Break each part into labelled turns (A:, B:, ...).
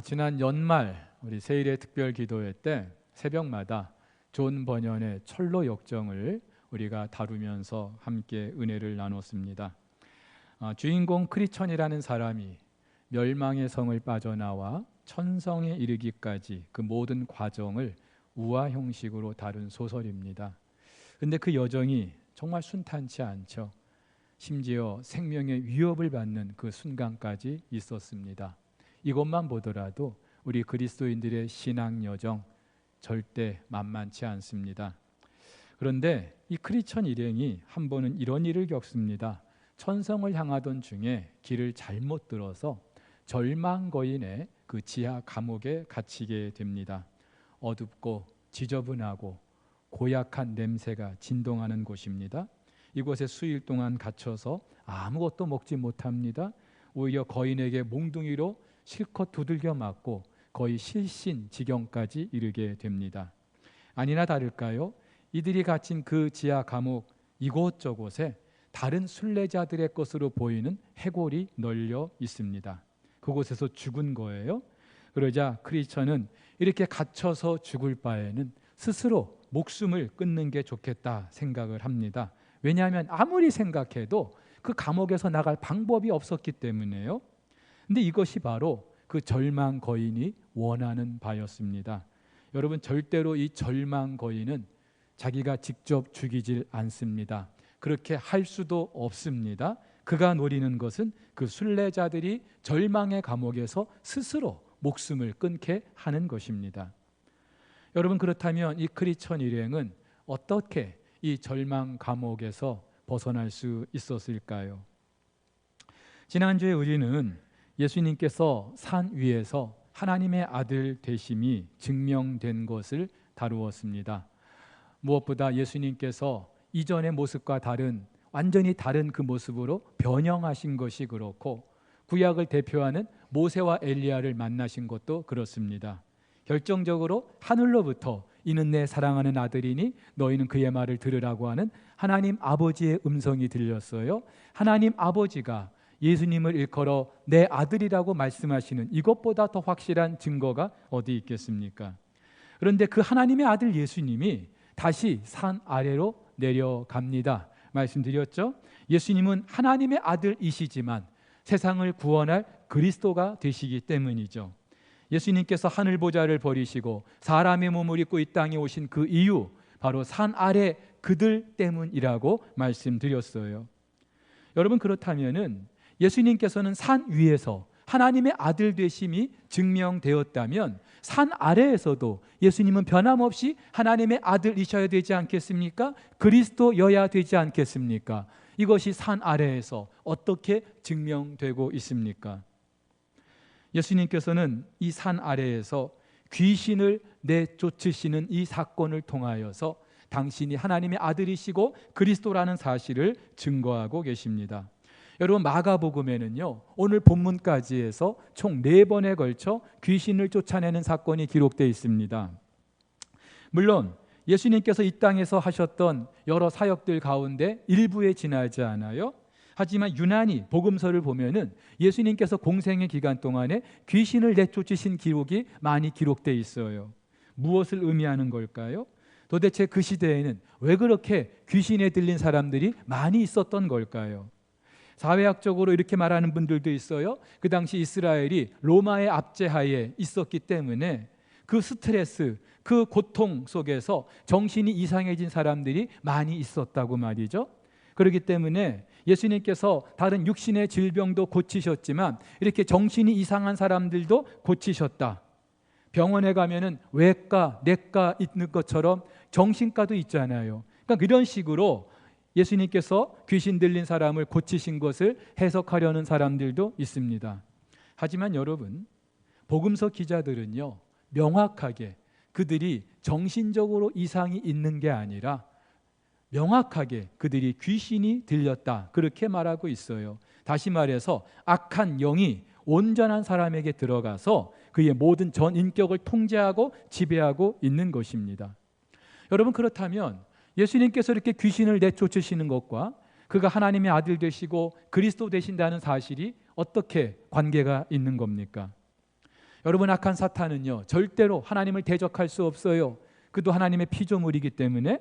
A: 지난 연말 우리 세일의 특별 기도회 때 새벽마다 존 버년의 철로 역정을 우리가 다루면서 함께 은혜를 나눴습니다. 주인공 크리천이라는 사람이 멸망의 성을 빠져나와 천성에 이르기까지 그 모든 과정을 우화 형식으로 다룬 소설입니다. 근데 그 여정이 정말 순탄치 않죠. 심지어 생명의 위협을 받는 그 순간까지 있었습니다. 이것만 보더라도 우리 그리스도인들의 신앙 여정 절대 만만치 않습니다. 그런데 이 크리천 일행이 한 번은 이런 일을 겪습니다. 천성을 향하던 중에 길을 잘못 들어서 절망거인의 그 지하 감옥에 갇히게 됩니다. 어둡고 지저분하고 고약한 냄새가 진동하는 곳입니다. 이곳에 수일 동안 갇혀서 아무것도 먹지 못합니다. 오히려 거인에게 몽둥이로 실컷 두들겨 맞고 거의 실신 지경까지 이르게 됩니다. 아니나 다를까요? 이들이 갇힌 그 지하 감옥 이곳저곳에 다른 순례자들의 것으로 보이는 해골이 널려 있습니다. 그곳에서 죽은 거예요. 그러자 크리스천은 이렇게 갇혀서 죽을 바에는 스스로 목숨을 끊는 게 좋겠다 생각을 합니다. 왜냐하면 아무리 생각해도 그 감옥에서 나갈 방법이 없었기 때문에요. 근데 이것이 바로 그 절망 거인이 원하는 바였습니다. 여러분, 절대로 이 절망 거인은 자기가 직접 죽이질 않습니다. 그렇게 할 수도 없습니다. 그가 노리는 것은 그 순례자들이 절망의 감옥에서 스스로 목숨을 끊게 하는 것입니다. 여러분, 그렇다면 이 크리천 일행은 어떻게 이 절망 감옥에서 벗어날 수 있었을까요? 지난주에 우리는 예수님께서 산 위에서 하나님의 아들 되심이 증명된 것을 다루었습니다. 무엇보다 예수님께서 이전의 모습과 다른 완전히 다른 그 모습으로 변형하신 것이 그렇고 구약을 대표하는 모세와 엘리야를 만나신 것도 그렇습니다. 결정적으로 하늘로부터 이는 내 사랑하는 아들이니 너희는 그의 말을 들으라고 하는 하나님 아버지의 음성이 들렸어요. 하나님 아버지가 예수님을 일컬어 내 아들이라고 말씀하시는 이것보다 더 확실한 증거가 어디 있겠습니까? 그런데 그 하나님의 아들 예수님이 다시 산 아래로 내려갑니다. 말씀드렸죠? 예수님은 하나님의 아들이시지만 세상을 구원할 그리스도가 되시기 때문이죠. 예수님께서 하늘 보좌를 버리시고 사람의 몸을 입고 이 땅에 오신 그 이유, 바로 산 아래 그들 때문이라고 말씀드렸어요. 여러분, 그렇다면은 예수님께서는 산 위에서 하나님의 아들 되심이 증명되었다면 산 아래에서도 예수님은 변함없이 하나님의 아들이셔야 되지 않겠습니까? 그리스도여야 되지 않겠습니까? 이것이 산 아래에서 어떻게 증명되고 있습니까? 예수님께서는 이 산 아래에서 귀신을 내쫓으시는 이 사건을 통하여서 당신이 하나님의 아들이시고 그리스도라는 사실을 증거하고 계십니다. 여러분, 마가복음에는요, 오늘 본문까지 해서 총 4번에 걸쳐 귀신을 쫓아내는 사건이 기록되어 있습니다. 물론 예수님께서 이 땅에서 하셨던 여러 사역들 가운데 일부에 지나지 않아요. 하지만 유난히 복음서를 보면은 예수님께서 공생의 기간 동안에 귀신을 내쫓으신 기록이 많이 기록되어 있어요. 무엇을 의미하는 걸까요? 도대체 그 시대에는 왜 그렇게 귀신에 들린 사람들이 많이 있었던 걸까요? 사회학적으로 이렇게 말하는 분들도 있어요. 그 당시 이스라엘이 로마의 압제하에 있었기 때문에 그 스트레스, 그 고통 속에서 정신이 이상해진 사람들이 많이 있었다고 말이죠. 그렇기 때문에 예수님께서 다른 육신의 질병도 고치셨지만 이렇게 정신이 이상한 사람들도 고치셨다. 병원에 가면은 외과, 내과 있는 것처럼 정신과도 있잖아요. 그러니까 이런 식으로 예수님께서 귀신 들린 사람을 고치신 것을 해석하려는 사람들도 있습니다. 하지만 여러분, 복음서 기자들은요, 명확하게 그들이 정신적으로 이상이 있는 게 아니라 명확하게 그들이 귀신이 들렸다, 그렇게 말하고 있어요. 다시 말해서 악한 영이 온전한 사람에게 들어가서 그의 모든 전 인격을 통제하고 지배하고 있는 것입니다. 여러분, 그렇다면 예수님께서 이렇게 귀신을 내쫓으시는 것과 그가 하나님의 아들 되시고 그리스도 되신다는 사실이 어떻게 관계가 있는 겁니까? 여러분, 악한 사탄은요 절대로 하나님을 대적할 수 없어요. 그도 하나님의 피조물이기 때문에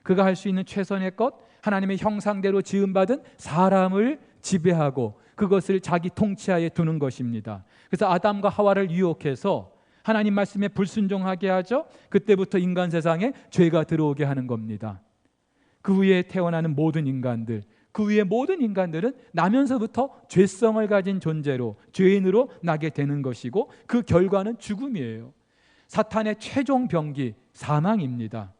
A: 그가 할 수 있는 최선의 것, 하나님의 형상대로 지음받은 사람을 지배하고 그것을 자기 통치하에 두는 것입니다. 그래서 아담과 하와를 유혹해서 하나님 말씀에 불순종하게 하죠. 그때부터 인간 세상에 죄가 들어오게 하는 겁니다. 그 후에 태어나는 모든 인간들, 그 위에 모든 인간들은 나면서부터 죄성을 가진 존재로, 죄인으로 나게 되는 것이고, 그 결과는 죽음이에요. 사탄의 최종 병기, 사망입니다.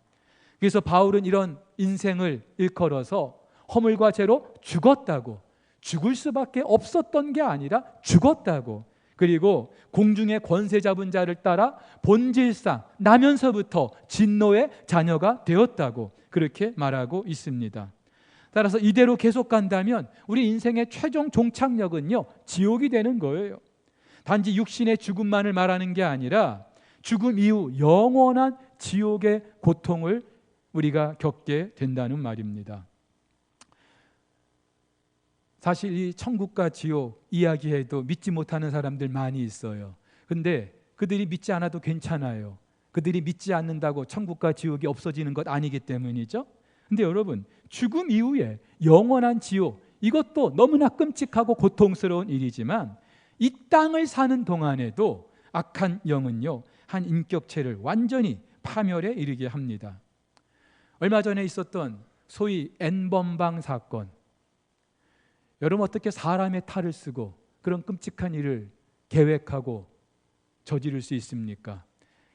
A: 그래서 바울은 이런 인생을 일컬어서 허물과 죄로 죽었다고, 죽을 수밖에 없었던 게 아니라 죽었다고, 그리고 공중의 권세 잡은 자를 따라 본질상 나면서부터 진노의 자녀가 되었다고 그렇게 말하고 있습니다. 따라서 이대로 계속 간다면 우리 인생의 최종 종착역은요 지옥이 되는 거예요. 단지 육신의 죽음만을 말하는 게 아니라 죽음 이후 영원한 지옥의 고통을 우리가 겪게 된다는 말입니다. 사실 이 천국과 지옥 이야기해도 믿지 못하는 사람들 많이 있어요. 근데 그들이 믿지 않아도 괜찮아요. 그들이 믿지 않는다고 천국과 지옥이 없어지는 것 아니기 때문이죠. 근데 여러분, 죽음 이후에 영원한 지옥, 이것도 너무나 끔찍하고 고통스러운 일이지만 이 땅을 사는 동안에도 악한 영은요 한 인격체를 완전히 파멸에 이르게 합니다. 얼마 전에 있었던 소위 N번방 사건, 여러분 어떻게 사람의 탈을 쓰고 그런 끔찍한 일을 계획하고 저지를 수 있습니까?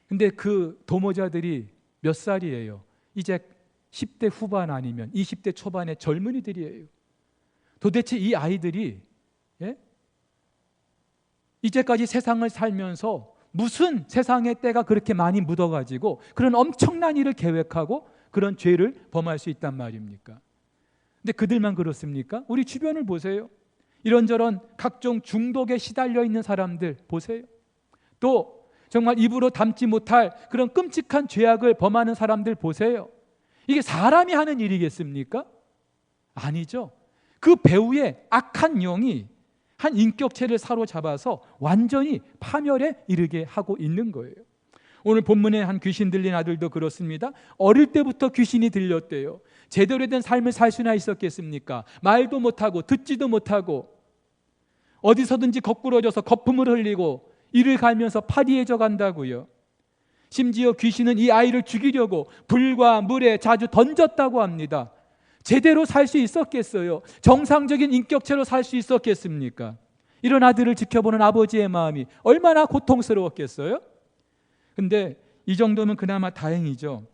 A: 근데 그 도모자들이 몇 살이에요? 이제 10대 후반 아니면 20대 초반의 젊은이들이에요. 도대체 이 아이들이 이제까지 세상을 살면서 무슨 세상의 때가 그렇게 많이 묻어가지고 그런 엄청난 일을 계획하고 그런 죄를 범할 수 있단 말입니까? 근데 그들만 그렇습니까? 우리 주변을 보세요. 이런저런 각종 중독에 시달려 있는 사람들 보세요. 또 정말 입으로 담지 못할 그런 끔찍한 죄악을 범하는 사람들 보세요. 이게 사람이 하는 일이겠습니까? 아니죠. 그 배후에 악한 영이 한 인격체를 사로잡아서 완전히 파멸에 이르게 하고 있는 거예요. 오늘 본문에 한 귀신 들린 아들도 그렇습니다. 어릴 때부터 귀신이 들렸대요. 제대로 된 삶을 살 수나 있었겠습니까? 말도 못하고 듣지도 못하고 어디서든지 거꾸러져서 거품을 흘리고 이를 갈면서 파리해져 간다고요. 심지어 귀신은 이 아이를 죽이려고 불과 물에 자주 던졌다고 합니다. 제대로 살 수 있었겠어요? 정상적인 인격체로 살 수 있었겠습니까? 이런 아들을 지켜보는 아버지의 마음이 얼마나 고통스러웠겠어요? 근데 이 정도면 그나마 다행이죠.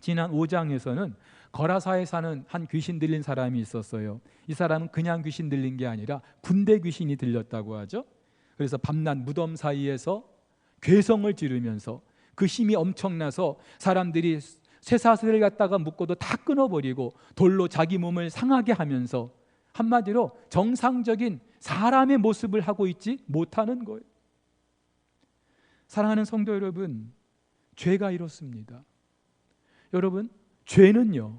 A: 지난 5장에서는 거라사에 사는 한 귀신 들린 사람이 있었어요. 이 사람은 그냥 귀신 들린 게 아니라 군대 귀신이 들렸다고 하죠. 그래서 밤낮 무덤 사이에서 괴성을 지르면서 그 힘이 엄청나서 사람들이 쇠사슬을 갖다가 묶어도 다 끊어버리고 돌로 자기 몸을 상하게 하면서 한마디로 정상적인 사람의 모습을 하고 있지 못하는 거예요. 사랑하는 성도 여러분, 죄가 이렇습니다. 여러분, 죄는요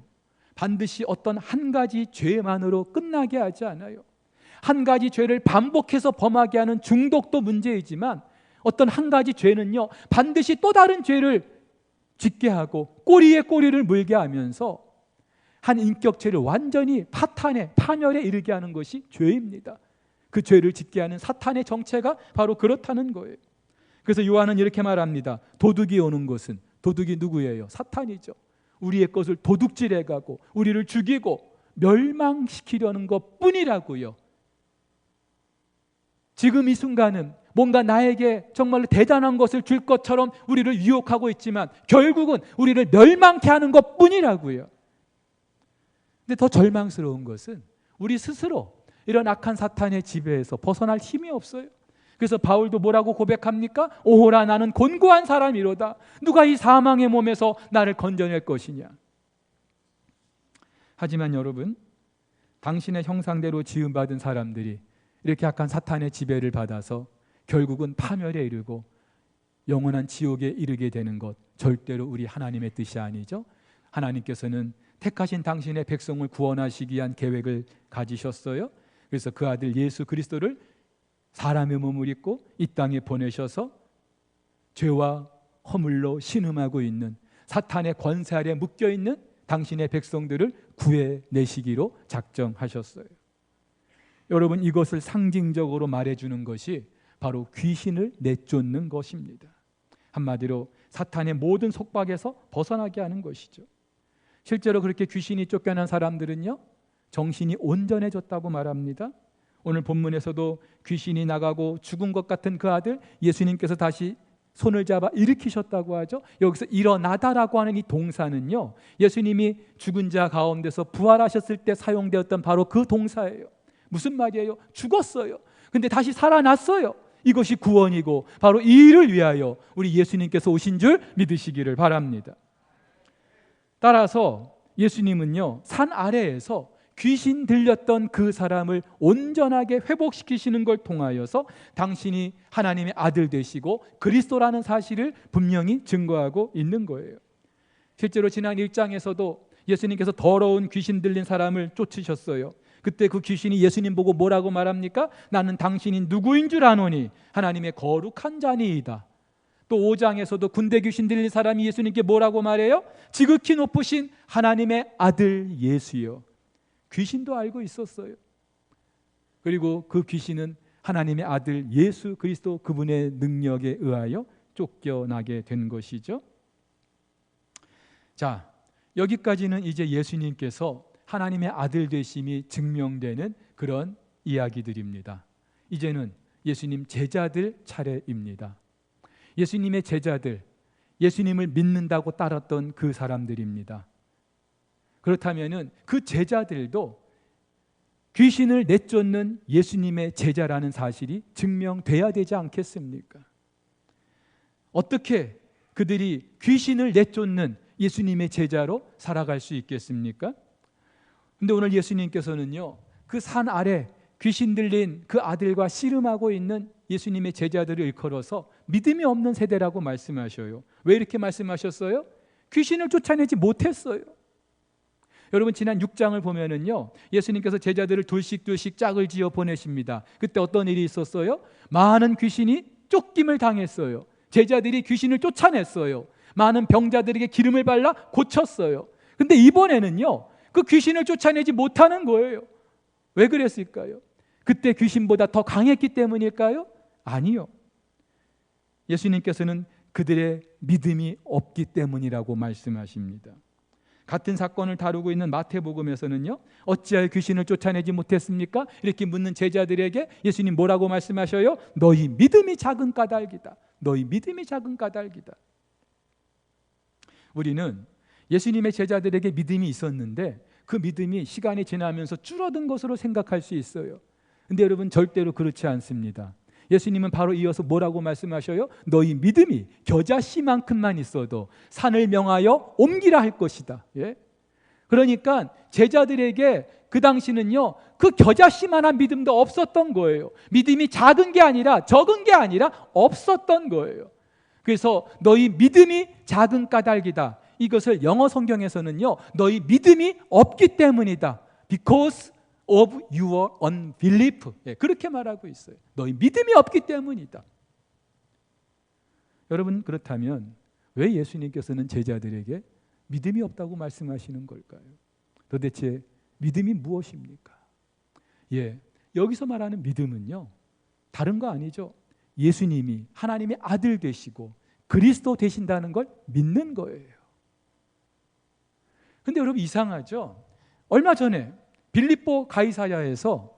A: 반드시 어떤 한 가지 죄만으로 끝나게 하지 않아요. 한 가지 죄를 반복해서 범하게 하는 중독도 문제이지만 어떤 한 가지 죄는요 반드시 또 다른 죄를 짓게 하고 꼬리에 꼬리를 물게 하면서 한 인격체를 완전히 파탄에 파멸에 이르게 하는 것이 죄입니다. 그 죄를 짓게 하는 사탄의 정체가 바로 그렇다는 거예요. 그래서 요한은 이렇게 말합니다. 도둑이 오는 것은, 도둑이 누구예요? 사탄이죠. 우리의 것을 도둑질해가고 우리를 죽이고 멸망시키려는 것뿐이라고요. 지금 이 순간은 뭔가 나에게 정말로 대단한 것을 줄 것처럼 우리를 유혹하고 있지만 결국은 우리를 멸망케 하는 것뿐이라고요. 근데 더 절망스러운 것은 우리 스스로 이런 악한 사탄의 지배에서 벗어날 힘이 없어요. 그래서 바울도 뭐라고 고백합니까? 오호라, 나는 곤고한 사람이로다. 누가 이 사망의 몸에서 나를 건져낼 것이냐. 하지만 여러분, 당신의 형상대로 지음받은 사람들이 이렇게 악한 사탄의 지배를 받아서 결국은 파멸에 이르고 영원한 지옥에 이르게 되는 것, 절대로 우리 하나님의 뜻이 아니죠. 하나님께서는 택하신 당신의 백성을 구원하시기 위한 계획을 가지셨어요. 그래서 그 아들 예수 그리스도를 사람의 몸을 입고 이 땅에 보내셔서 죄와 허물로 신음하고 있는 사탄의 권세 아래 묶여있는 당신의 백성들을 구해내시기로 작정하셨어요. 여러분, 이것을 상징적으로 말해주는 것이 바로 귀신을 내쫓는 것입니다. 한마디로 사탄의 모든 속박에서 벗어나게 하는 것이죠. 실제로 그렇게 귀신이 쫓겨난 사람들은요, 정신이 온전해졌다고 말합니다. 오늘 본문에서도 귀신이 나가고 죽은 것 같은 그 아들 예수님께서 다시 손을 잡아 일으키셨다고 하죠. 여기서 일어나다라고 하는 이 동사는요, 예수님이 죽은 자 가운데서 부활하셨을 때 사용되었던 바로 그 동사예요. 무슨 말이에요? 죽었어요. 근데 다시 살아났어요. 이것이 구원이고 바로 이 일을 위하여 우리 예수님께서 오신 줄 믿으시기를 바랍니다. 따라서 예수님은요, 산 아래에서 귀신 들렸던 그 사람을 온전하게 회복시키시는 걸 통하여서 당신이 하나님의 아들 되시고 그리스도라는 사실을 분명히 증거하고 있는 거예요. 실제로 지난 1장에서도 예수님께서 더러운 귀신 들린 사람을 쫓으셨어요. 그때 그 귀신이 예수님 보고 뭐라고 말합니까? 나는 당신이 누구인 줄 아노니 하나님의 거룩한 자니이다. 또 5장에서도 군대 귀신 들린 사람이 예수님께 뭐라고 말해요? 지극히 높으신 하나님의 아들 예수여. 귀신도 알고 있었어요. 그리고 그 귀신은 하나님의 아들 예수 그리스도 그분의 능력에 의하여 쫓겨나게 된 것이죠. 자, 여기까지는 이제 예수님께서 하나님의 아들 되심이 증명되는 그런 이야기들입니다. 이제는 예수님 제자들 차례입니다. 예수님의 제자들, 예수님을 믿는다고 따랐던 그 사람들입니다. 그렇다면은 그 제자들도 귀신을 내쫓는 예수님의 제자라는 사실이 증명돼야 되지 않겠습니까? 어떻게 그들이 귀신을 내쫓는 예수님의 제자로 살아갈 수 있겠습니까? 근데 오늘 예수님께서는요, 그 산 아래 귀신 들린 그 아들과 씨름하고 있는 예수님의 제자들을 일컬어서 믿음이 없는 세대라고 말씀하셔요. 왜 이렇게 말씀하셨어요? 귀신을 쫓아내지 못했어요. 여러분, 지난 6장을 보면은요, 예수님께서 제자들을 둘씩 짝을 지어 보내십니다. 그때 어떤 일이 있었어요? 많은 귀신이 쫓김을 당했어요. 제자들이 귀신을 쫓아냈어요. 많은 병자들에게 기름을 발라 고쳤어요. 근데 이번에는요, 그 귀신을 쫓아내지 못하는 거예요. 왜 그랬을까요? 그때 귀신보다 더 강했기 때문일까요? 아니요. 예수님께서는 그들의 믿음이 없기 때문이라고 말씀하십니다. 같은 사건을 다루고 있는 마태복음에서는요, 어찌하여 귀신을 쫓아내지 못했습니까? 이렇게 묻는 제자들에게 예수님 뭐라고 말씀하셔요? 너희 믿음이 작은 까닭이다. 너희 믿음이 작은 까닭이다. 우리는 예수님의 제자들에게 믿음이 있었는데 그 믿음이 시간이 지나면서 줄어든 것으로 생각할 수 있어요. 근데 여러분, 절대로 그렇지 않습니다. 예수님은 바로 이어서 뭐라고 말씀하셔요? 너희 믿음이 겨자씨만큼만 있어도 산을 명하여 옮기라 할 것이다. 예? 그러니까 제자들에게 그 당시는요, 그 겨자씨만한 믿음도 없었던 거예요. 믿음이 작은 게 아니라 적은 게 아니라 없었던 거예요. 그래서 너희 믿음이 작은 까닭이다. 이것을 영어 성경에서는요, 너희 믿음이 없기 때문이다. Because of your unbelief. 예, 그렇게 말하고 있어요. 너희 믿음이 없기 때문이다. 여러분, 그렇다면 왜 예수님께서는 제자들에게 믿음이 없다고 말씀하시는 걸까요? 도대체 믿음이 무엇입니까? 예, 여기서 말하는 믿음은요, 다른 거 아니죠. 예수님이 하나님의 아들 되시고 그리스도 되신다는 걸 믿는 거예요. 근데 여러분, 이상하죠? 얼마 전에 빌립보 가이사야에서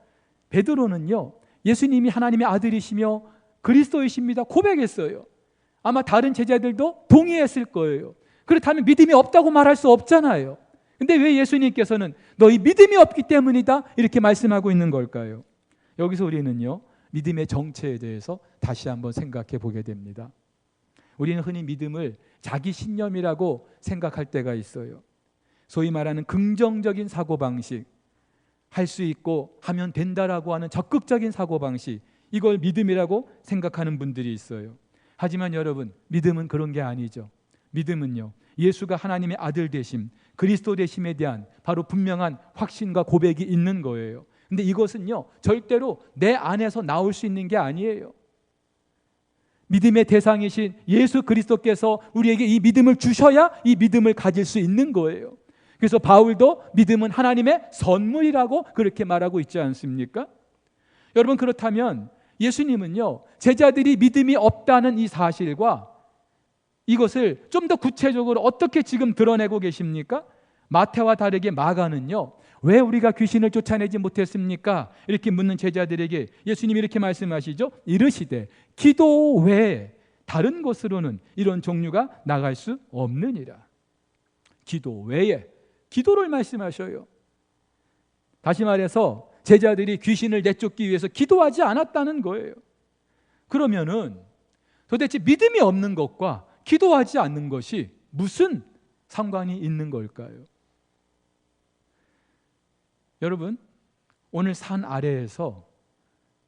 A: 베드로는요, 예수님이 하나님의 아들이시며 그리스도이십니다 고백했어요. 아마 다른 제자들도 동의했을 거예요. 그렇다면 믿음이 없다고 말할 수 없잖아요. 근데 왜 예수님께서는 너희 믿음이 없기 때문이다 이렇게 말씀하고 있는 걸까요? 여기서 우리는요, 믿음의 정체에 대해서 다시 한번 생각해 보게 됩니다. 우리는 흔히 믿음을 자기 신념이라고 생각할 때가 있어요. 소위 말하는 긍정적인 사고방식, 할 수 있고 하면 된다라고 하는 적극적인 사고방식, 이걸 믿음이라고 생각하는 분들이 있어요. 하지만 여러분, 믿음은 그런 게 아니죠. 믿음은요, 예수가 하나님의 아들 되심, 그리스도 되심에 대한 바로 분명한 확신과 고백이 있는 거예요. 근데 이것은요, 절대로 내 안에서 나올 수 있는 게 아니에요. 믿음의 대상이신 예수 그리스도께서 우리에게 이 믿음을 주셔야 이 믿음을 가질 수 있는 거예요. 그래서 바울도 믿음은 하나님의 선물이라고 그렇게 말하고 있지 않습니까? 여러분, 그렇다면 예수님은요, 제자들이 믿음이 없다는 이 사실과 이것을 좀 더 구체적으로 어떻게 지금 드러내고 계십니까? 마태와 다르게 마가는요, 왜 우리가 귀신을 쫓아내지 못했습니까? 이렇게 묻는 제자들에게 예수님이 이렇게 말씀하시죠. 이르시되 기도 외에 다른 곳으로는 이런 종류가 나갈 수 없느니라. 기도 외에, 기도를 말씀하셔요. 다시 말해서 제자들이 귀신을 내쫓기 위해서 기도하지 않았다는 거예요. 그러면은 도대체 믿음이 없는 것과 기도하지 않는 것이 무슨 상관이 있는 걸까요? 여러분, 오늘 산 아래에서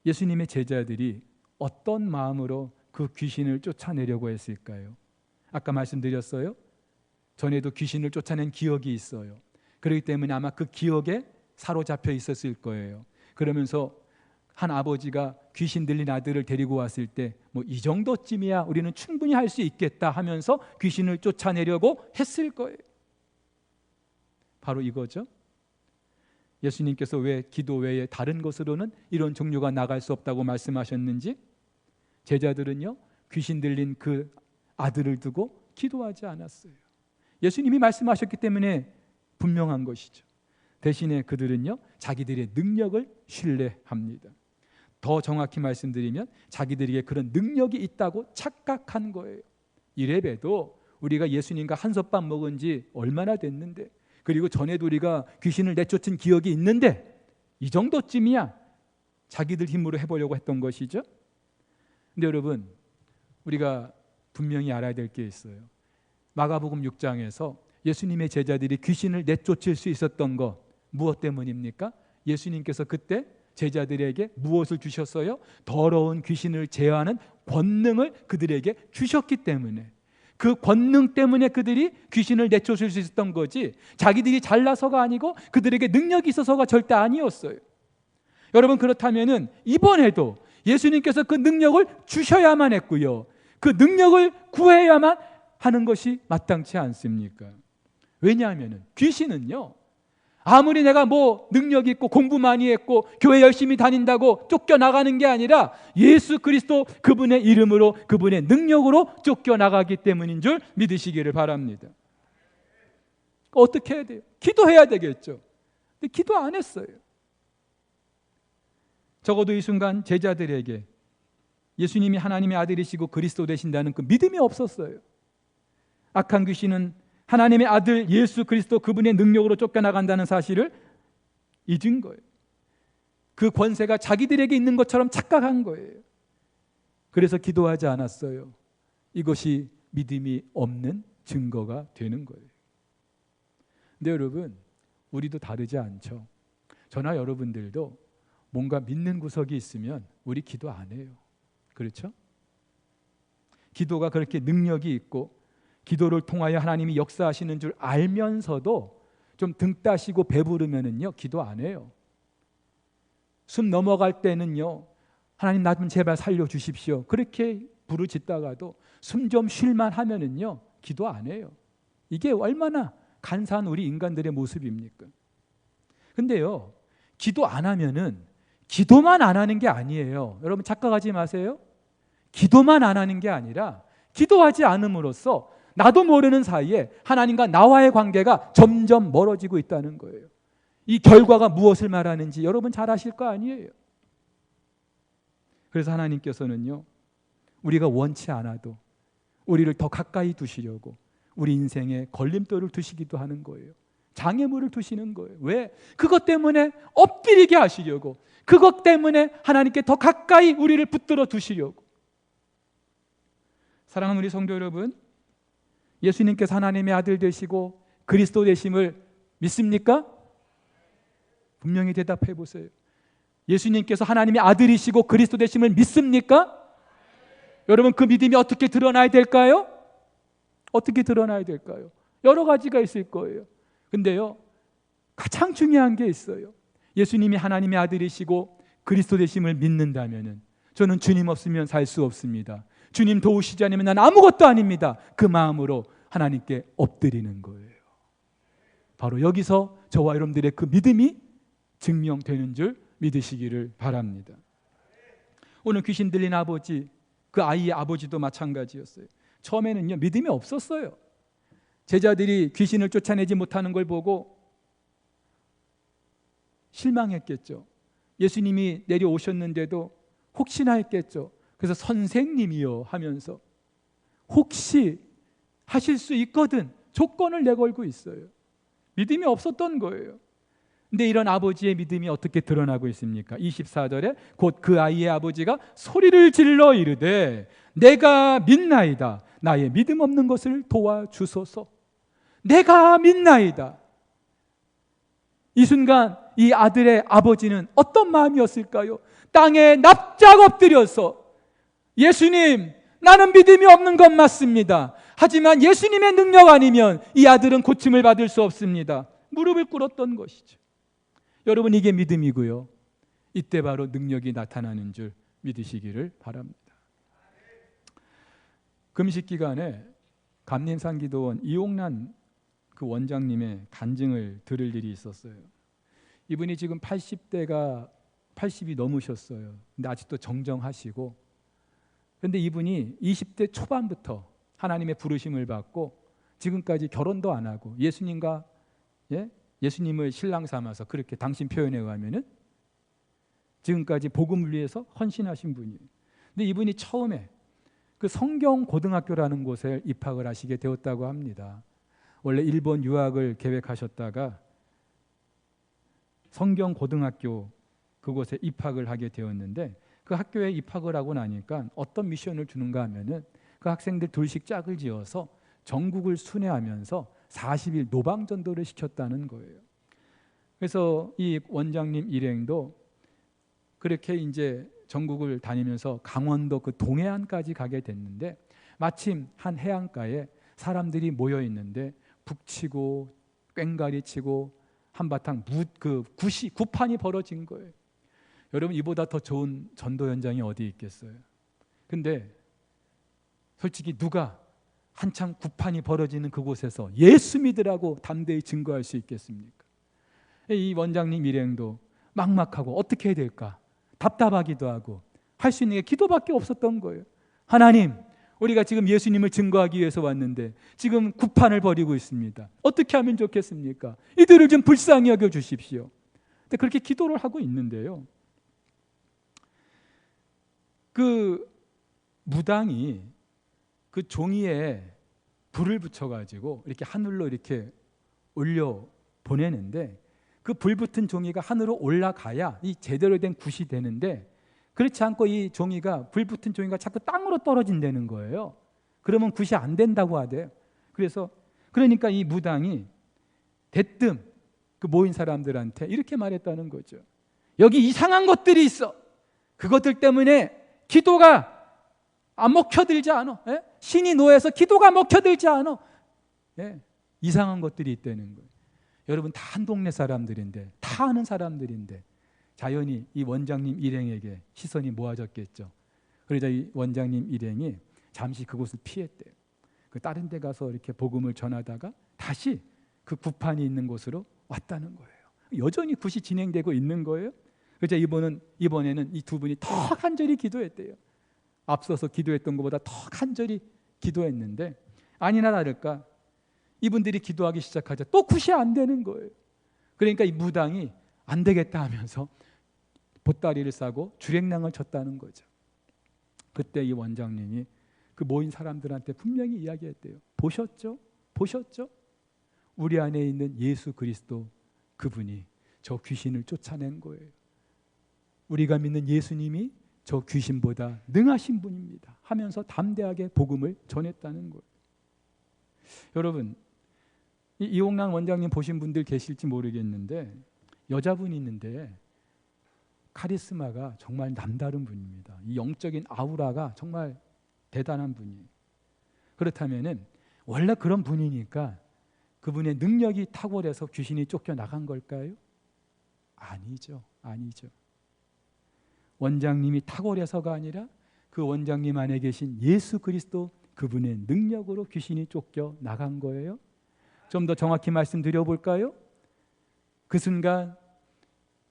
A: 예수님의 제자들이 어떤 마음으로 그 귀신을 쫓아내려고 했을까요? 아까 말씀드렸어요. 전에도 귀신을 쫓아낸 기억이 있어요. 그렇기 때문에 아마 그 기억에 사로잡혀 있었을 거예요. 그러면서 한 아버지가 귀신 들린 아들을 데리고 왔을 때 뭐 이 정도쯤이야 우리는 충분히 할 수 있겠다 하면서 귀신을 쫓아내려고 했을 거예요. 바로 이거죠. 예수님께서 왜 기도 외에 다른 것으로는 이런 종류가 나갈 수 없다고 말씀하셨는지, 제자들은요, 귀신 들린 그 아들을 두고 기도하지 않았어요. 예수님이 말씀하셨기 때문에 분명한 것이죠. 대신에 그들은요, 자기들의 능력을 신뢰합니다. 더 정확히 말씀드리면 자기들에게 그런 능력이 있다고 착각한 거예요. 이래봬도 우리가 예수님과 한솥밥 먹은 지 얼마나 됐는데, 그리고 전에도 우리가 귀신을 내쫓은 기억이 있는데 이 정도쯤이야 자기들 힘으로 해보려고 했던 것이죠. 근데 여러분, 우리가 분명히 알아야 될 게 있어요. 마가복음 6장에서 예수님의 제자들이 귀신을 내쫓을 수 있었던 것, 무엇 때문입니까? 예수님께서 그때 제자들에게 무엇을 주셨어요? 더러운 귀신을 제어하는 권능을 그들에게 주셨기 때문에, 그 권능 때문에 그들이 귀신을 내쫓을 수 있었던 거지, 자기들이 잘나서가 아니고 그들에게 능력이 있어서가 절대 아니었어요. 여러분, 그렇다면은 이번에도 예수님께서 그 능력을 주셔야만 했고요, 그 능력을 구해야만 하는 것이 마땅치 않습니까? 왜냐하면은 귀신은요, 아무리 내가 뭐 능력이 있고 공부 많이 했고 교회 열심히 다닌다고 쫓겨나가는 게 아니라 예수 그리스도 그분의 이름으로, 그분의 능력으로 쫓겨나가기 때문인 줄 믿으시기를 바랍니다. 어떻게 해야 돼요? 기도해야 되겠죠. 근데 기도 안 했어요. 적어도 이 순간 제자들에게 예수님이 하나님의 아들이시고 그리스도 되신다는 그 믿음이 없었어요. 악한 귀신은 하나님의 아들 예수 그리스도 그분의 능력으로 쫓겨나간다는 사실을 잊은 거예요. 그 권세가 자기들에게 있는 것처럼 착각한 거예요. 그래서 기도하지 않았어요. 이것이 믿음이 없는 증거가 되는 거예요. 근데 여러분, 우리도 다르지 않죠. 저나 여러분들도 뭔가 믿는 구석이 있으면 우리 기도 안 해요. 그렇죠? 기도가 그렇게 능력이 있고 기도를 통하여 하나님이 역사하시는 줄 알면서도 좀 등 따시고 배부르면은요, 기도 안 해요. 숨 넘어갈 때는요, 하나님 나 좀 제발 살려주십시오, 그렇게 부르짖다가도 숨 좀 쉴만 하면은요, 기도 안 해요. 이게 얼마나 간사한 우리 인간들의 모습입니까? 근데요, 기도 안 하면은 기도만 안 하는 게 아니에요. 여러분 착각하지 마세요. 기도만 안 하는 게 아니라 기도하지 않음으로써 나도 모르는 사이에 하나님과 나와의 관계가 점점 멀어지고 있다는 거예요. 이 결과가 무엇을 말하는지 여러분 잘 아실 거 아니에요. 그래서 하나님께서는요, 우리가 원치 않아도 우리를 더 가까이 두시려고 우리 인생에 걸림돌을 두시기도 하는 거예요. 장애물을 두시는 거예요. 왜? 그것 때문에 엎드리게 하시려고, 그것 때문에 하나님께 더 가까이 우리를 붙들어 두시려고. 사랑하는 우리 성도 여러분, 예수님께서 하나님의 아들 되시고 그리스도 되심을 믿습니까? 분명히 대답해 보세요. 예수님께서 하나님의 아들이시고 그리스도 되심을 믿습니까? 여러분, 그 믿음이 어떻게 드러나야 될까요? 어떻게 드러나야 될까요? 여러 가지가 있을 거예요. 근데요, 가장 중요한 게 있어요. 예수님이 하나님의 아들이시고 그리스도 되심을 믿는다면 저는 주님 없으면 살 수 없습니다. 주님 도우시지 않으면 난 아무것도 아닙니다. 그 마음으로 하나님께 엎드리는 거예요. 바로 여기서 저와 여러분들의 그 믿음이 증명되는 줄 믿으시기를 바랍니다. 오늘 귀신 들린 아버지, 그 아이의 아버지도 마찬가지였어요. 처음에는요, 믿음이 없었어요. 제자들이 귀신을 쫓아내지 못하는 걸 보고 실망했겠죠. 예수님이 내려오셨는데도 혹시나 했겠죠. 그래서 선생님이요 하면서 혹시 하실 수 있거든 조건을 내걸고 있어요. 믿음이 없었던 거예요. 근데 이런 아버지의 믿음이 어떻게 드러나고 있습니까? 24절에 곧 그 아이의 아버지가 소리를 질러 이르되 내가 믿나이다. 나의 믿음 없는 것을 도와주소서. 내가 믿나이다. 이 순간 이 아들의 아버지는 어떤 마음이었을까요? 땅에 납작 엎드려서 예수님, 나는 믿음이 없는 건 맞습니다. 하지만 예수님의 능력 아니면 이 아들은 고침을 받을 수 없습니다. 무릎을 꿇었던 것이죠. 여러분, 이게 믿음이고요. 이때 바로 능력이 나타나는 줄 믿으시기를 바랍니다. 금식 기간에 감림산기도원 이용란 그 원장님의 간증을 들을 일이 있었어요. 이분이 지금 80이 넘으셨어요. 근데 아직도 정정하시고, 그런데 이분이 20대 초반부터 하나님의 부르심을 받고 지금까지 결혼도 안 하고 예수님과 예수님을 신랑 삼아서 그렇게 당신 표현에 의하면은 지금까지 복음을 위해서 헌신하신 분이에요. 근데 이분이 처음에 그 성경 고등학교라는 곳에 입학을 하시게 되었다고 합니다. 원래 일본 유학을 계획하셨다가 성경 고등학교 그곳에 입학을 하게 되었는데 그 학교에 입학을 하고 나니까 어떤 미션을 주는가 하면은 그 학생들 둘씩 짝을 지어서 전국을 순회하면서 40일 노방전도를 시켰다는 거예요. 그래서 이 원장님 일행도 그렇게 이제 전국을 다니면서 강원도 그 동해안까지 가게 됐는데 마침 한 해안가에 사람들이 모여 있는데 북치고 꽹가리 치고 한바탕 구판이 벌어진 거예요. 여러분, 이보다 더 좋은 전도 현장이 어디 있겠어요? 근데 솔직히 누가 한창 구판이 벌어지는 그곳에서 예수 믿으라고 담대히 증거할 수 있겠습니까? 이 원장님 일행도 막막하고 어떻게 해야 될까? 답답하기도 하고 할 수 있는 게 기도밖에 없었던 거예요. 하나님, 우리가 지금 예수님을 증거하기 위해서 왔는데 지금 구판을 벌이고 있습니다. 어떻게 하면 좋겠습니까? 이들을 좀 불쌍히 여겨 주십시오. 근데 그렇게 기도를 하고 있는데요, 그 무당이 그 종이에 불을 붙여가지고 이렇게 하늘로 이렇게 올려 보내는데 그 불 붙은 종이가 하늘로 올라가야 이 제대로 된 굿이 되는데 그렇지 않고 이 종이가 불 붙은 종이가 자꾸 땅으로 떨어진다는 거예요. 그러면 굿이 안 된다고 하대요. 그러니까 이 무당이 대뜸 그 모인 사람들한테 이렇게 말했다는 거죠. 여기 이상한 것들이 있어. 그것들 때문에 기도가 안 먹혀들지 않아. 신이 노해서 기도가 먹혀들지 않아. 이상한 것들이 있다는 거예요. 여러분, 다 한 동네 사람들인데, 다 아는 사람들인데 자연히 이 원장님 일행에게 시선이 모아졌겠죠. 그러자 이 원장님 일행이 잠시 그곳을 피했대요. 그 다른 데 가서 이렇게 복음을 전하다가 다시 그 굿판이 있는 곳으로 왔다는 거예요. 여전히 굿이 진행되고 있는 거예요. 그래서 이번에는 이 두 분이 더 간절히 기도했대요. 앞서서 기도했던 것보다 더 간절히 기도했는데 아니나 다를까 이분들이 기도하기 시작하자 또 굿이 안 되는 거예요. 그러니까 이 무당이 안 되겠다 하면서 보따리를 싸고 주랭랑을 쳤다는 거죠. 그때 이 원장님이 그 모인 사람들한테 분명히 이야기했대요. 보셨죠? 우리 안에 있는 예수 그리스도, 그분이 저 귀신을 쫓아낸 거예요. 우리가 믿는 예수님이 저 귀신보다 능하신 분입니다 하면서 담대하게 복음을 전했다는 거예요. 여러분, 이용란 원장님 보신 분들 계실지 모르겠는데 여자분이 있는데 카리스마가 정말 남다른 분입니다. 이 영적인 아우라가 정말 대단한 분이에요. 그렇다면은 원래 그런 분이니까 그분의 능력이 탁월해서 귀신이 쫓겨나간 걸까요? 아니죠. 아니죠. 원장님이 탁월해서가 아니라 그 원장님 안에 계신 예수 그리스도 그분의 능력으로 귀신이 쫓겨 나간 거예요. 좀 더 정확히 말씀드려볼까요? 그 순간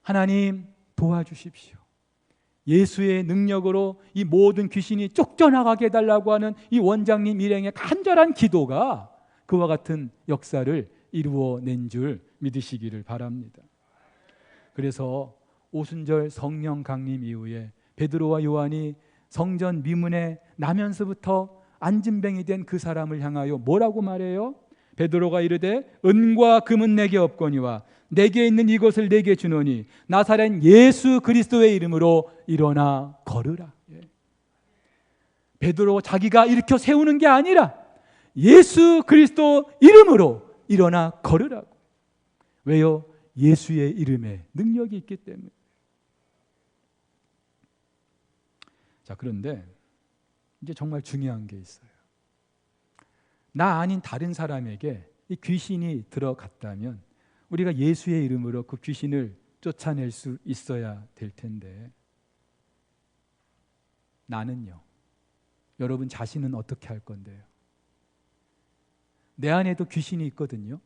A: 하나님 도와주십시오. 예수의 능력으로 이 모든 귀신이 쫓겨나가게 해달라고 하는 이 원장님 일행의 간절한 기도가 그와 같은 역사를 이루어낸 줄 믿으시기를 바랍니다. 그래서 오순절 성령 강림 이후에 베드로와 요한이 성전 미문에 나면서부터 안진뱅이 된 그 사람을 향하여 뭐라고 말해요? 베드로가 이르되 은과 금은 내게 없거니와 내게 있는 이것을 내게 주노니 나사렛 예수 그리스도의 이름으로 일어나 걸으라. 베드로 자기가 일으켜 세우는 게 아니라 예수 그리스도 이름으로 일어나 걸으라고. 왜요? 예수의 이름에 능력이 있기 때문에. 자, 그런데 이제 정말 중요한 게 있어요. 나 아닌 다른 사람에게 이 귀신이 들어갔다면 우리가 예수의 이름으로 그 귀신을 쫓아낼 수 있어야 될 텐데, 나는요, 여러분 자신은 어떻게 할 건데요? 내 안에도 귀신이 있거든요.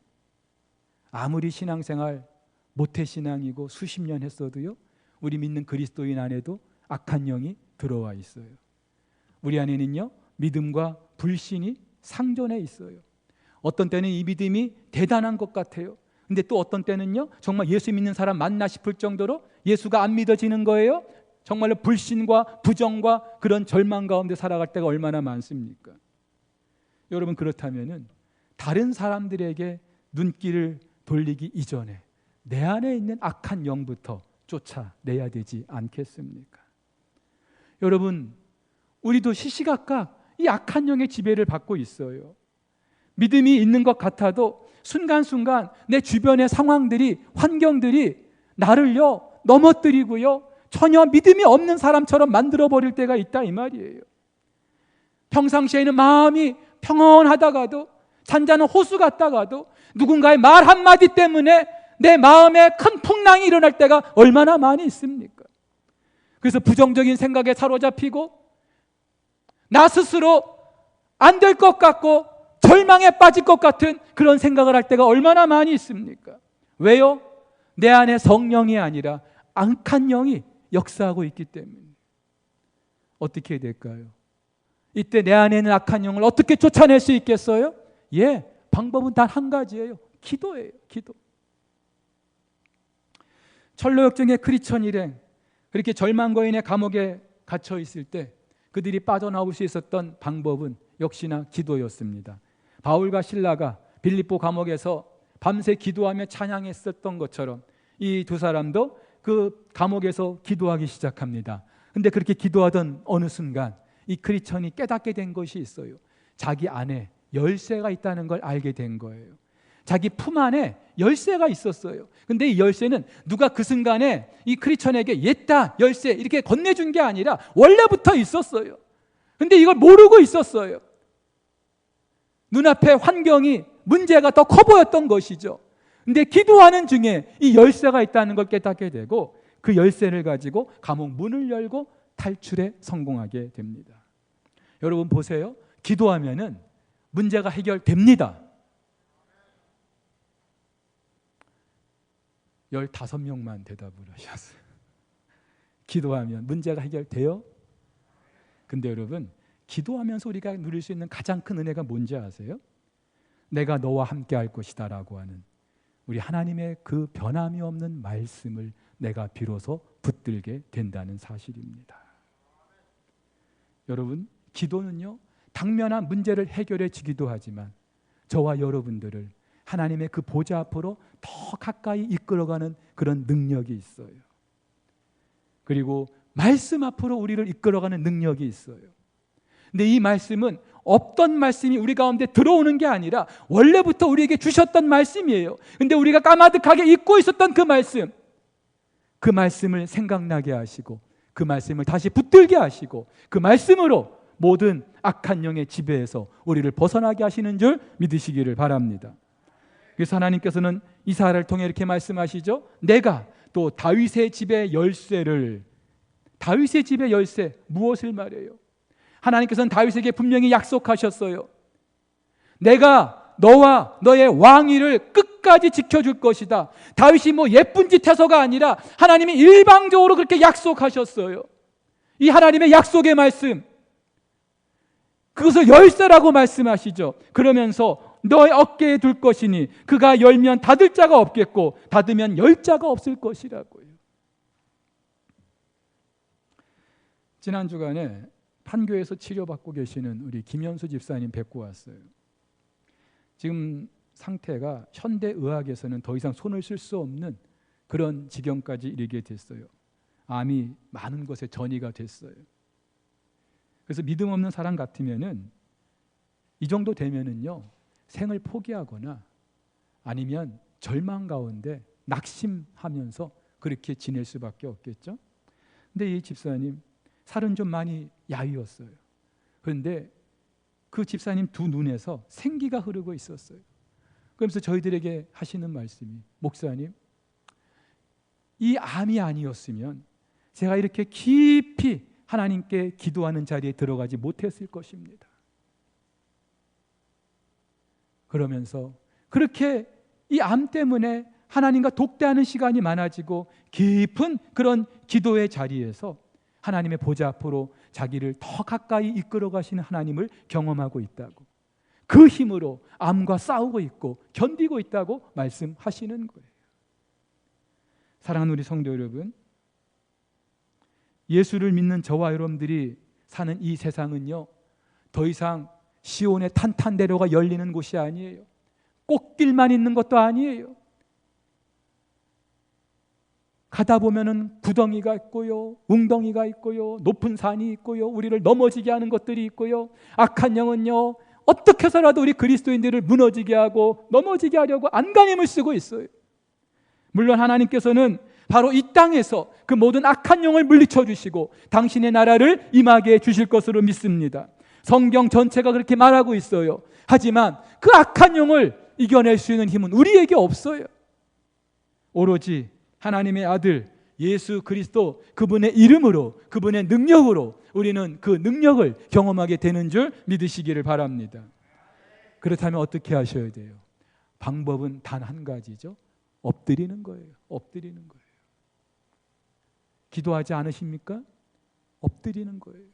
A: 아무리 신앙생활 모태신앙이고 수십 년 했어도요, 우리 믿는 그리스도인 안에도 악한 영이 들어와 있어요. 우리 안에는요, 믿음과 불신이 상존해 있어요. 어떤 때는 이 믿음이 대단한 것 같아요. 근데 또 어떤 때는요, 정말 예수 믿는 사람 맞나 싶을 정도로 예수가 안 믿어지는 거예요. 정말로 불신과 부정과 그런 절망 가운데 살아갈 때가 얼마나 많습니까? 여러분, 그렇다면은 다른 사람들에게 눈길을 돌리기 이전에 내 안에 있는 악한 영부터 쫓아내야 되지 않겠습니까? 여러분, 우리도 시시각각 이 악한 영의 지배를 받고 있어요. 믿음이 있는 것 같아도 순간순간 내 주변의 상황들이, 환경들이 나를요 넘어뜨리고요, 전혀 믿음이 없는 사람처럼 만들어버릴 때가 있다 이 말이에요. 평상시에는 마음이 평온하다가도, 잔잔한 호수 같다가도 누군가의 말 한마디 때문에 내 마음에 큰 풍랑이 일어날 때가 얼마나 많이 있습니까? 그래서 부정적인 생각에 사로잡히고 나 스스로 안 될 것 같고 절망에 빠질 것 같은 그런 생각을 할 때가 얼마나 많이 있습니까? 왜요? 내 안에 성령이 아니라 악한 영이 역사하고 있기 때문에. 어떻게 될까요? 이때 내 안에 있는 악한 영을 어떻게 쫓아낼 수 있겠어요? 방법은 단 한 가지예요. 기도예요. 기도. 철로역정의 크리스천 일행, 그렇게 절망거인의 감옥에 갇혀 있을 때 그들이 빠져나올 수 있었던 방법은 역시나 기도였습니다. 바울과 실라가 빌립보 감옥에서 밤새 기도하며 찬양했었던 것처럼 이 두 사람도 그 감옥에서 기도하기 시작합니다. 근데 그렇게 기도하던 어느 순간 이 크리스천이 깨닫게 된 것이 있어요. 자기 안에 열쇠가 있다는 걸 알게 된 거예요. 자기 품 안에 열쇠가 있었어요. 근데 이 열쇠는 누가 그 순간에 이 크리스천에게 옛다 열쇠 이렇게 건네준 게 아니라 원래부터 있었어요. 근데 이걸 모르고 있었어요. 눈앞에 환경이 문제가 더 커 보였던 것이죠. 근데 기도하는 중에 이 열쇠가 있다는 걸 깨닫게 되고 그 열쇠를 가지고 감옥 문을 열고 탈출에 성공하게 됩니다. 여러분 보세요. 기도하면은 문제가 해결됩니다. 15명만 대답을 하셨어요. 기도하면 문제가 해결돼요? 근데 여러분, 기도하면서 우리가 누릴 수 있는 가장 큰 은혜가 뭔지 아세요? 내가 너와 함께 할 것이다 라고 하는 우리 하나님의 그 변함이 없는 말씀을 내가 비로소 붙들게 된다는 사실입니다. 여러분, 기도는요, 당면한 문제를 해결해 주기도 하지만 저와 여러분들을 하나님의 그 보좌 앞으로 더 가까이 이끌어가는 그런 능력이 있어요. 그리고 말씀 앞으로 우리를 이끌어가는 능력이 있어요. 근데 이 말씀은 없던 말씀이 우리 가운데 들어오는 게 아니라 원래부터 우리에게 주셨던 말씀이에요. 근데 우리가 까마득하게 잊고 있었던 그 말씀을 생각나게 하시고 그 말씀을 다시 붙들게 하시고 그 말씀으로 모든 악한 영의 지배에서 우리를 벗어나게 하시는 줄 믿으시기를 바랍니다. 그래서 하나님께서는 이사야를 통해 이렇게 말씀하시죠. 내가 또 다윗의 집의 열쇠를, 다윗의 집의 열쇠 무엇을 말해요? 하나님께서는 다윗에게 분명히 약속하셨어요. 내가 너와 너의 왕위를 끝까지 지켜줄 것이다. 다윗이 뭐 예쁜 짓 해서가 아니라 하나님이 일방적으로 그렇게 약속하셨어요. 이 하나님의 약속의 말씀, 그것을 열쇠라고 말씀하시죠. 그러면서 너의 어깨에 둘 것이니 그가 열면 닫을 자가 없겠고 닫으면 열 자가 없을 것이라고요. 지난 주간에 판교에서 치료받고 계시는 우리 김현수 집사님 뵙고 왔어요. 지금 상태가 현대의학에서는 더 이상 손을 쓸 수 없는 그런 지경까지 이르게 됐어요. 암이 많은 곳에 전이가 됐어요. 그래서 믿음 없는 사람 같으면은 이 정도 되면은요, 생을 포기하거나 아니면 절망 가운데 낙심하면서 그렇게 지낼 수밖에 없겠죠. 근데 이 집사님 살은 좀 많이 야위었어요. 그런데 그 집사님 두 눈에서 생기가 흐르고 있었어요. 그러면서 저희들에게 하시는 말씀이, 목사님, 이 암이 아니었으면 제가 이렇게 깊이 하나님께 기도하는 자리에 들어가지 못했을 것입니다. 그러면서 그렇게 이 암 때문에 하나님과 독대하는 시간이 많아지고 깊은 그런 기도의 자리에서 하나님의 보좌 앞으로 자기를 더 가까이 이끌어 가시는 하나님을 경험하고 있다고, 그 힘으로 암과 싸우고 있고 견디고 있다고 말씀하시는 거예요. 사랑하는 우리 성도 여러분, 예수를 믿는 저와 여러분들이 사는 이 세상은요, 더 이상 시온의 탄탄대로가 열리는 곳이 아니에요. 꽃길만 있는 것도 아니에요. 가다 보면은 구덩이가 있고요, 웅덩이가 있고요, 높은 산이 있고요, 우리를 넘어지게 하는 것들이 있고요, 악한 영은요 어떻게 해서라도 우리 그리스도인들을 무너지게 하고 넘어지게 하려고 안간힘을 쓰고 있어요. 물론 하나님께서는 바로 이 땅에서 그 모든 악한 영을 물리쳐 주시고 당신의 나라를 임하게 해 주실 것으로 믿습니다. 성경 전체가 그렇게 말하고 있어요. 하지만 그 악한 영을 이겨낼 수 있는 힘은 우리에게 없어요. 오로지 하나님의 아들 예수 그리스도, 그분의 이름으로, 그분의 능력으로 우리는 그 능력을 경험하게 되는 줄 믿으시기를 바랍니다. 그렇다면 어떻게 하셔야 돼요? 방법은 단 한 가지죠. 엎드리는 거예요. 엎드리는 거예요. 기도하지 않으십니까? 엎드리는 거예요.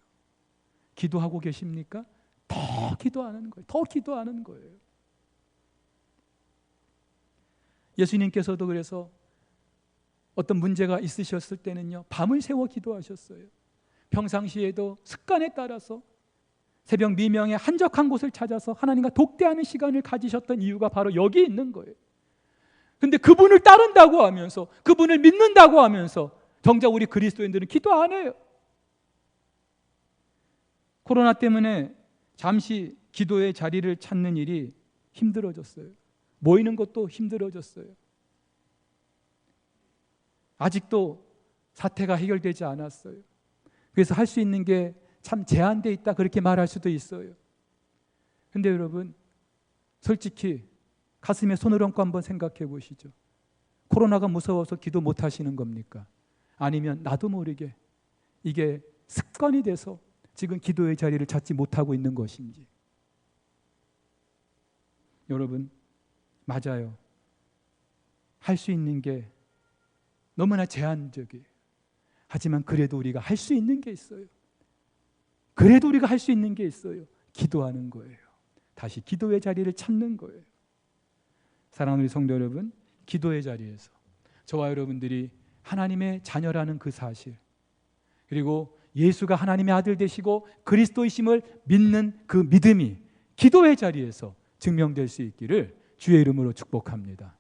A: 기도하고 계십니까? 더 기도하는 거예요. 더 기도하는 거예요. 예수님께서도 그래서 어떤 문제가 있으셨을 때는요, 밤을 새워 기도하셨어요. 평상시에도 습관에 따라서 새벽 미명에 한적한 곳을 찾아서 하나님과 독대하는 시간을 가지셨던 이유가 바로 여기 있는 거예요. 근데 그분을 따른다고 하면서, 그분을 믿는다고 하면서 정작 우리 그리스도인들은 기도 안 해요. 코로나 때문에 잠시 기도의 자리를 찾는 일이 힘들어졌어요. 모이는 것도 힘들어졌어요. 아직도 사태가 해결되지 않았어요. 그래서 할 수 있는 게 참 제한되어 있다, 그렇게 말할 수도 있어요. 근데 여러분, 솔직히 가슴에 손을 얹고 한번 생각해 보시죠. 코로나가 무서워서 기도 못 하시는 겁니까? 아니면 나도 모르게 이게 습관이 돼서 지금 기도의 자리를 찾지 못하고 있는 것인지. 여러분, 맞아요. 할 수 있는 게 너무나 제한적이에요. 하지만 그래도 우리가 할 수 있는 게 있어요. 그래도 우리가 할 수 있는 게 있어요. 기도하는 거예요. 다시 기도의 자리를 찾는 거예요. 사랑하는 우리 성도 여러분, 기도의 자리에서 저와 여러분들이 하나님의 자녀라는 그 사실, 그리고 예수가 하나님의 아들 되시고 그리스도이심을 믿는 그 믿음이 기도의 자리에서 증명될 수 있기를 주의 이름으로 축복합니다.